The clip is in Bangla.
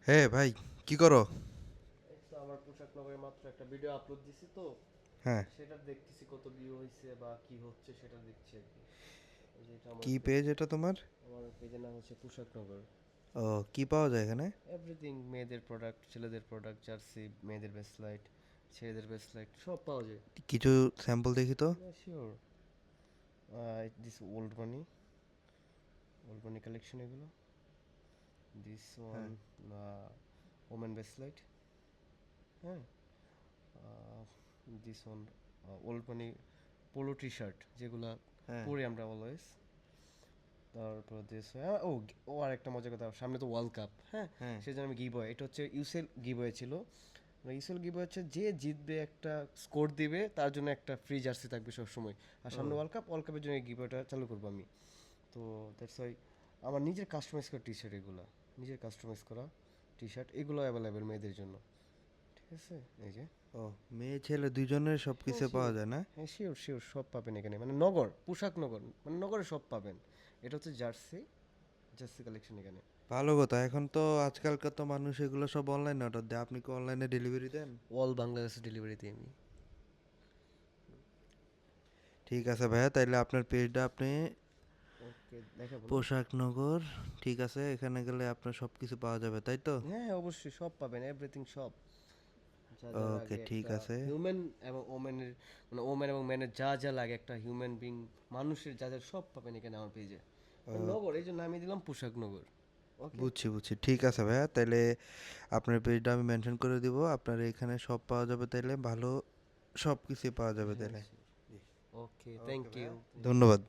হ্যাঁ ভাই, কি করো? এই তো আমার পোশাক নগরে মাত্র একটা ভিডিও আপলোড দিছি তো হ্যাঁ। সেটা দেখতেছি কত ভিউ হয়েছে বা কি হচ্ছে সেটা দেখছি আর কি। এই যে এটা আমার কি পেজ। পেজ এটা তোমার? আমার পেজের নাম হচ্ছে পোশাক নগর। ও, কি পাওয়া যায় এখানে? এভরিথিং, মেয়েদের প্রোডাক্ট, ছেলেদের প্রোডাক্ট, জার্সি, মেয়েদের ভেস্টলাইট, ছেলেদের ভেস্টলাইট সব পাওয়া যায়। কিছু স্যাম্পল দেখি তো। Sure. This old money collection এগুলো। দিস ওয়ান হ্যাঁ। ওমেন ভেস্টলাইট। হ্যাঁ। This one old money polo T shirt যেগুলা হ্যাঁ। পরি আমরা অলওয়েজ। তারপর দিস ও ও আর একটা মজার কথা, সামনে তো ওয়ার্ল্ড কাপ, হ্যাঁ। হ্যাঁ। সেই জন্য আমি গিভওয়ে, এটা হচ্ছে ইউসেল গিভওয়ে ছিল। ইউসেল গিভওয়ে হচ্ছে যে জিতবে একটা স্কোর দিবে তার জন্য একটা ফ্রি জার্সি থাকবে সবসময়। আর সামনে ও, ওয়ার্ল্ড কাপের জন্য এই গিভওয়েটা চালু করবো আমি। তো দ্যাটস ওয়াই আমার নিজের কাস্টমাইজ করা টি শার্ট এগুলো, নিজের কাস্টমাইজ করা টি শার্ট এগুলো অ্যাভেলেবেল মেয়েদের জন্য। ঠিক আছে, এই যে। ও, মেয়ে ছেলে দুইজনের সব হ্যাঁ কিছু পাওয়া শিওর। যায় না? হ্যাঁ শিওর শিওর, সব পাবেন এখানে, মানে নগর পোশাক নগর, মানে নগরে সব পাবেন। এটা হচ্ছে জার্সি, জার্সি কালেকশন এখানে। ভালো কথা, এখন তো আজকালকার তো মানুষ এগুলো সব অনলাইনে অর্ডার দেয়, আপনি কি অনলাইনে ডেলিভারি দেন? অল বাংলাদেশে ডেলিভারি দিই আমি। ঠিক আছে ভাইয়া, তাইলে আপনার পেজটা আপনি ওকে, দেখাবো না? পোশাক নগর, ঠিক আছে, এখানে গেলে আপনার সব কিছু পাওয়া যাবে তাই তো? হ্যাঁ হ্যাঁ, অবশ্যই সব পাবেন, এভরিথিং সব। যা যা ওকে, লাগে ঠিক একটা আছে। হিউম্যান এবং ওমেনের, মানে ওমেন এবং ম্যানের যা যা লাগে একটা হিউম্যান বিং, মানুষের যা যা সব পাবেন এখানে আমার পেজে। নগর এই জন্য আমি দিলাম পোশাক নগর। ওকে। বুঝছি বুঝছি, ঠিক আছে ভাইয়া, তাইলে আপনার পেজটা আমি মেনশন করে দিব, আপনার এখানে সব পাওয়া যাবে, তাইলে ভালো সব কিছুই পাওয়া যাবে হ্যাঁ তাইলে। শিওর। ওকে, ওকে থ্যাংক ভাইয়া, ইউ। ধন্যবাদ।